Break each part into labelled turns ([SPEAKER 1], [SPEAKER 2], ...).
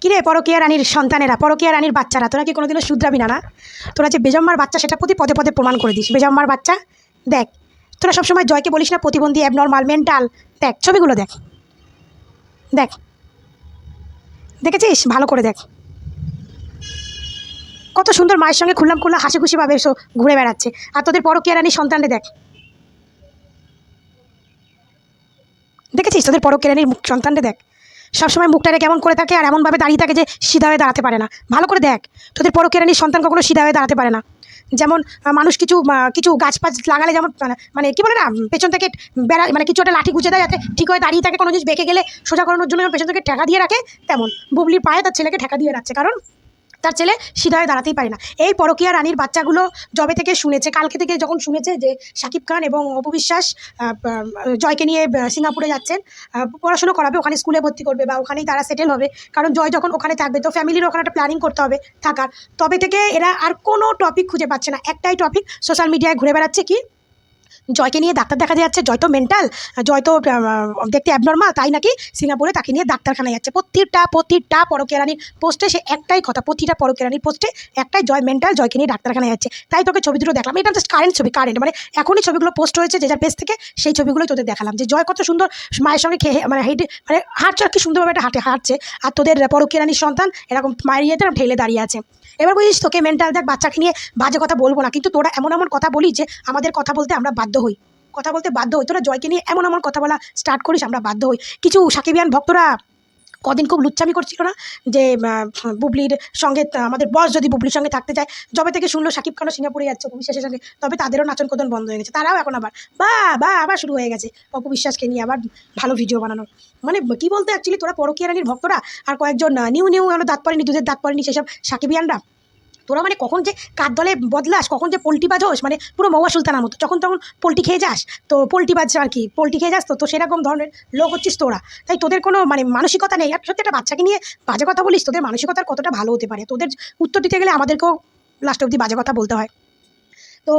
[SPEAKER 1] কিরে পরকীয়া রানীর সন্তানেরা, পরকীয়া রানীর বাচ্চারা, তোরা কি কোনোদিনও শুধরাবি না? তোরা যে বেজম্মার বাচ্চা সেটা প্রতি পদে পদে প্রমাণ করে দিস। বেজম্মার বাচ্চা দেখ, তোরা সবসময় জয়কে বলিস না প্রতিবন্ধী, অ্যাবনর্মাল, মেন্টাল। দেখ ছবিগুলো, দেখ দেখ, দেখেছিস? ভালো করে দেখ, কত সুন্দর মায়ের সঙ্গে খুললাম খুল্লা হাসি খুশিভাবে এসো ঘুরে বেড়াচ্ছে। আর তোদের পরকীয়া রানীর সন্তানদের দেখ, দেখেছিস? তোদের পরকীয়া রানীর সন্তানদের দেখ, সবসময় মুখটারে কেমন করে থাকে আর এমনভাবে দাঁড়িয়ে থাকে যে সিধা হয়ে দাঁড়াতে পারে না। ভালো করে দেখ, তোদের পরকীয়া রানীর সন্তান কখনো সিধা হয়ে দাঁড়াতে পারে না। যেমন মানুষ কিছু কিছু গাছপাছ লাগালে যেমন মানে কি বলে না, পেছন থেকে বেড়া মানে কিছু একটা লাঠি গুঁজে দেয় যাতে ঠিক হয়ে দাঁড়িয়ে থাকে, কোনো জিনিস বেঁকে গেলে সোজা করানোর জন্য পেছন থেকে ঠেকা দিয়ে রাখে, তেমন বুবলির পায়ে তার ছেলেকে ঠেকা দিয়ে রাখছে, কারণ তার ছেলে সিধা হয়ে দাঁড়াতেই পারে না। এই পরকীয়া রানীর বাচ্চাগুলো যবে থেকে শুনেছে, কালকে থেকে যখন শুনেছে যে শাকিব খান এবং অপু বিশ্বাস জয়কে নিয়ে সিঙ্গাপুরে যাচ্ছেন, পড়াশুনো করাবে, ওখানে স্কুলে ভর্তি করবে বা ওখানেই তারা সেটেল হবে, কারণ জয় যখন ওখানে থাকবে তো ফ্যামিলির ওখানে একটা প্ল্যানিং করতে হবে থাকার, তবে থেকে এরা আর কোনো টপিক খুঁজে পাচ্ছে না। একটাই টপিক সোশ্যাল মিডিয়ায় ঘুরে বেড়াচ্ছে, কি জয়কে নিয়ে ডাক্তার দেখা যাচ্ছে, জয় তো মেন্টাল, জয় তো দেখতে অ্যাবনর্মাল, তাই নাকি সিঙ্গাপুরে তাকে নিয়ে ডাক্তারখানায় যাচ্ছে। প্রতিটা পরকীয়া রানীর পোস্টে সে একটাই কথা, প্রতিটা পরকীয়া রানীর পোস্টে একটাই, জয় মেন্টাল, জয়কে নিয়ে ডাক্তারখানায় যাচ্ছে। তাই তোকে ছবি দুটো দেখলাম, এটা জাস্ট কারেন্ট ছবি, কারেন্ট মানে এখনই ছবিগুলো পোস্ট হয়েছে যে যার পেজ থেকে, সেই ছবিগুলোই তোদের দেখালাম যে জয় কত সুন্দর মায়ের সঙ্গে খেয়ে মানে হেঁটে মানে হাঁটছে, আর কি সুন্দরভাবে একটা হাঁটছে, আর তোদের পরকীয়া রানীর সন্তান এরকম মায়ের ইয়েতে ঢেলে দাঁড়িয়ে আছে। এবার বুঝিস, তোকে মেন্টাল দেখ, বাচ্চাকে নিয়ে বাজে কথা বলবো না, কিন্তু তোরা এমন এমন কথা বলিস যে আমাদের কথা বলতে আমরা বাধ্য হই, কথা বলতে বাধ্য হই। তোরা জয়কে নিয়ে এমন এমন কথা বলা স্টার্ট করিস, আমরা বাধ্য হই। কিছু সাকিবিয়ান ভক্তরা কদিন খুব লুচ্চামি করছিল না, যে বুবলির সঙ্গে আমাদের বস যদি বুবলির সঙ্গে থাকতে চায়, যবে থেকে শুনলো শাকিব খানও সিঙ্গাপুরে যাচ্ছে অপু বিশ্বাসের সঙ্গে, তবে তাদেরও নাচন কোদন বন্ধ হয়ে গেছে। তারাও এখন আবার আবার শুরু হয়ে গেছে অপু বিশ্বাসকে নিয়ে আবার ভালো ভিডিও বানানো। মানে কি বলতে, অ্যাকচুয়ালি তোরা পরকীয়া রানীর ভক্তরা আর কয়েকজন নিউ দাঁত পড়েনি, দুধের দাঁত পড়েনি সেসব সাকিবিয়ানরা, তোরা মানে কখন যে কার দলে বদলাস, কখন যে পোল্ট্রি বাজ হোস, মানে পুরো মৌয়া সুলতানার মতো, যখন তখন পোল্ট্রি খেয়ে যাস, তো পোল্ট্রি বাজ আর কি, পোল্ট্রি খেয়ে যাস, তো সেরকম ধরনের লোক হচ্ছিস তোরা। তাই তোদের কোনো মানে মানসিকতা নেই। আর সত্যি একটা বাচ্চাকে নিয়ে বাজে কথা বলিস, তোদের মানসিকতার কতটা ভালো হতে পারে? তোদের উত্তর দিতে গেলে আমাদেরকেও লাস্ট অবধি বাজে কথা বলতে হয়। তো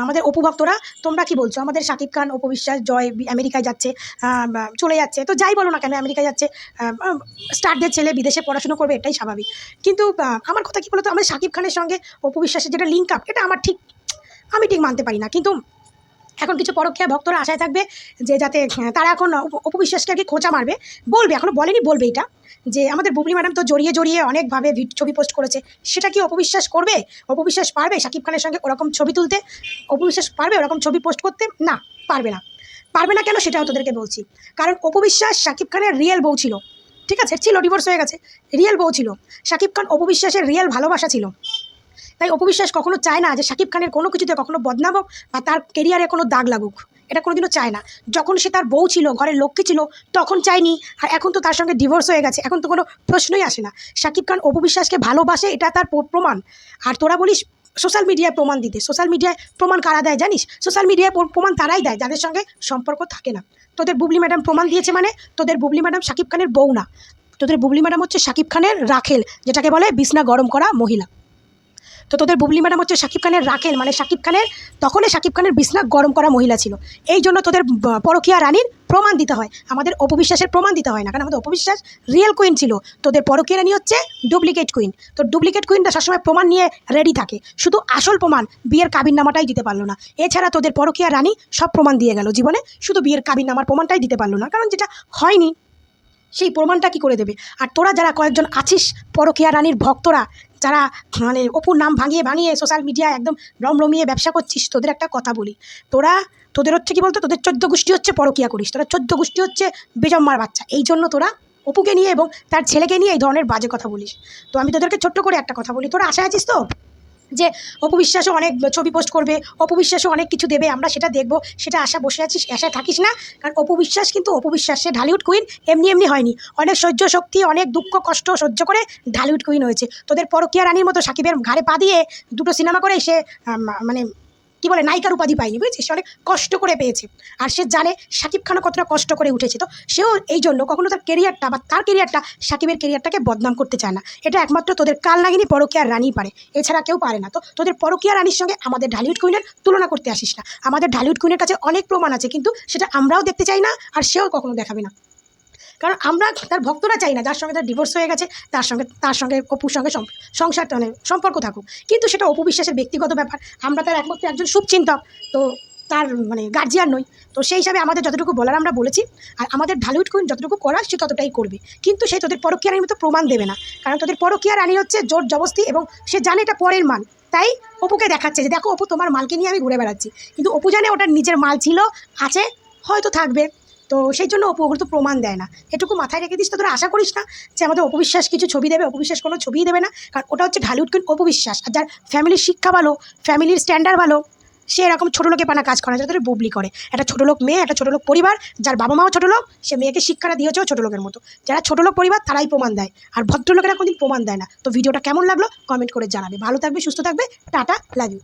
[SPEAKER 1] আমাদের অপু ভক্তরা, তোমরা কি বলছো? আমাদের শাকিব খান, অপু বিশ্বাস, জয় আমেরিকায় যাচ্ছে, চলে যাচ্ছে, তো যাই বলো না কেন আমেরিকায় যাচ্ছে, স্টারদের ছেলে বিদেশে পড়াশুনো করবে, এটাই স্বাভাবিক। কিন্তু আমার কথা কি বলতো, আমাদের শাকিব খানের সঙ্গে অপু বিশ্বাসের যেটা লিঙ্ক আপ, এটা আমি ঠিক মানতে পারি না। কিন্তু এখন কিছু পরকীয়া ভক্তরা আশায় থাকবে যে যাতে তারা এখন অপু বিশ্বাসকে আর কি খোঁচা মারবে, বলবে, এখনও বলেনি, বলবে এটা, যে আমাদের বুবলি ম্যাডাম তো জড়িয়ে অনেকভাবে ছবি পোস্ট করেছে, সেটা কি অপু বিশ্বাস করবে? অপু বিশ্বাস পারবে শাকিব খানের সঙ্গে ওরকম ছবি তুলতে? অপু বিশ্বাস পারবে ওরকম ছবি পোস্ট করতে? না, পারবে না। পারবে না কেন সেটাও তোদেরকে বলছি। কারণ অপু বিশ্বাস শাকিব খানের রিয়েল বউ ছিল, ঠিক আছে, ছিল, ডিভোর্স হয়ে গেছে, রিয়েল বউ ছিল। শাকিব খান অপু বিশ্বাসের রিয়েল ভালোবাসা ছিল। তাই অপু বিশ্বাস কখনো চায় না যে শাকিব খানের কোনো কিছুতে কখনো বদনাম হোক বা তার কেরিয়ারে কোনো দাগ লাগুক, এটা কোনোদিনও চায় না। যখন সে তার বউ ছিল, ঘরের লক্ষ্মী ছিল, তখন চায়নি। আর এখন তো তার সঙ্গে ডিভোর্স হয়ে গেছে, এখন তো কোনো প্রশ্নই আসে না। শাকিব খান অপু বিশ্বাসকে ভালোবাসে, এটা তার প্রমাণ। আর তোরা বলিস সোশ্যাল মিডিয়ায় প্রমাণ দিতে, সোশ্যাল মিডিয়ায় প্রমাণ কারা দেয় জানিস? সোশ্যাল মিডিয়ায় প্রমাণ তারাই দেয় যাদের সঙ্গে সম্পর্ক থাকে না। তোদের বুবলি ম্যাডাম প্রমাণ দিয়েছে, মানে তোদের বুবলি ম্যাডাম শাকিব খানের বউ না, তোদের বুবলি ম্যাডাম হচ্ছে শাকিব খানের রাখেল, যেটাকে বলে বিছনা গরম করা মহিলা। তো তোদের বুবলি ম্যাডাম হচ্ছে শাকিব খানের রাখেল, মানে শাকিব খানের তখনই শাকিব খানের বিছনা গরম করা মহিলা ছিল। এই জন্য তোদের পরকীয়া রানীর প্রমাণ দিতে হয়, আমাদের অপু বিশ্বাসের প্রমাণ দিতে হয় না, কারণ আমাদের অপু বিশ্বাস রিয়েল কুইন ছিল, তোদের পরকীয়া রানী হচ্ছে ডুপ্লিকেট কুইন। তো ডুপ্লিকেট কুইনটা সবসময় প্রমাণ নিয়ে রেডি থাকে, শুধু আসল প্রমাণ বিয়ের কাবিননামাটাই দিতে পারলো না। এছাড়া তোদের পরকীয়া রানী সব প্রমাণ দিয়ে গেল জীবনে, শুধু বিয়ের কাবিননামার প্রমাণটাই দিতে পারলো না, কারণ যেটা হয়নি সেই প্রমাণটা কি করে দেবে? আর তোরা যারা কয়েকজন আছিস পরকীয়া রানীর ভক্তরা, যারা মানে অপুর নাম ভাঙিয়ে সোশ্যাল মিডিয়ায় একদম রমরমিয়ে ব্যবসা করছিস, তোদের একটা কথা বলি, তোদের হচ্ছে কি বলতো, তোদের 14 গোষ্ঠী হচ্ছে পরকীয়া করিস, তোরা 14 গোষ্ঠী হচ্ছে বেজম্মার বাচ্চা। এই জন্য তোরা অপুকে নিয়ে এবং তার ছেলেকে নিয়ে এই ধরনের বাজে কথা বলিস। তো আমি তোদেরকে ছোট্ট করে একটা কথা বলি, তোরা আশায় আছিস তো যে অপু বিশ্বাসও অনেক ছবি পোস্ট করবে, অপু বিশ্বাসও অনেক কিছু দেবে, আমরা সেটা দেখবো, সেটা আশা বসে আছিস, আশায় থাকিস না। কারণ অপু বিশ্বাস কিন্তু অপু বিশ্বাস, সে ঢালিউড কুইন এমনি হয়নি, অনেক সহ্য শক্তি, অনেক দুঃখ কষ্ট সহ্য করে ঢালিউড কুইন হয়েছে। তোদের পরকীয়া রানীর মতো সাকিবের ঘাড়ে পা দিয়ে দুটো সিনেমা করে সে মানে কি বলে নায়িকার উপাধি পায়নি, বুঝেছিস? সে অনেক কষ্ট করে পেয়েছে, আর সে জানে শাকিব খানও কতটা কষ্ট করে উঠেছে। তো সেও এই জন্য কখনো তার কেরিয়ারটা বা তার কেরিয়ারটা শাকিবের কেরিয়ারটাকে বদনাম করতে চায় না। এটা একমাত্র তোদের কাল নাগিনী পরকীয়া রানী পারে, এছাড়া কেউ পারে না। তো তোদের পরকীয়া রানীর সঙ্গে আমাদের ঢালিউড কুইনের তুলনা করতে আসিস না। আমাদের ঢালিউড কুইনের কাছে অনেক প্রমাণ আছে, কিন্তু সেটা আমরাও দেখতে চাই না, আর সেও কখনো দেখাবে না। কারণ আমরা তার ভক্তরা চাই না যার সঙ্গে তার ডিভোর্স হয়ে গেছে তার সঙ্গে অপুর সঙ্গে সংসার মানে সম্পর্ক থাকুক, কিন্তু সেটা অপু বিশ্বাসের ব্যক্তিগত ব্যাপার। আমরা তার একমাত্র একজন শুভচিন্তক, তো তার মানে গার্জিয়ান নই। তো সেই হিসাবে আমাদের যতটুকু বলার আমরা বলেছি, আর আমাদের ঢালিউড কুইন যতটুকু করার সে ততটাই করবে, কিন্তু সে তোদের পরকীয়া রানীর মতো প্রমাণ দেবে না, কারণ তোদের পরকীয়া রানী হচ্ছে জোর জবস্তি, এবং সে জানে এটা পরের মাল, তাই অপুকে দেখাচ্ছে যে দেখো অপু তোমার মালকে নিয়ে আমি ঘুরে বেড়াচ্ছি, কিন্তু অপু জানে ওটা নিজের মাল ছিল, আছে, হয়তো থাকবে। তো সেই জন্য অপু ওগুলো তো প্রমাণ দেয় না, এটুকু মাথায় রেখে দিস। তো তোরা আশা করিস না যে আমাদের অপু বিশ্বাস কিছু ছবি দেবে, অপু বিশ্বাস কোনো ছবিই দেবে না, কারণ ওটা হচ্ছে ঢালিউড কুইন অপু বিশ্বাস। আর যার ফ্যামিলির শিক্ষা ভালো, ফ্যামিলির স্ট্যান্ডার্ড ভালো, সে এরকম ছোটো লোকে পানা কাজ করে না, যাদের বুবলি করে। একটা ছোটো লোক মেয়ে, একটা ছোটো লোক পরিবার, যার বাবা মাও ছোটো লোক, সে মেয়েকে শিক্ষাটা দিয়েছেও ছোটো লোকের মতো। যারা ছোটো লোক পরিবার তারাই প্রমাণ দেয়, আর ভদ্রলোকেরা কোনোদিন প্রমাণ দেয় না। তো ভিডিওটা কেমন লাগলো কমেন্ট করে জানাবে। ভালো থাকবে, সুস্থ থাকবে, টাটা, লাভ ইউ।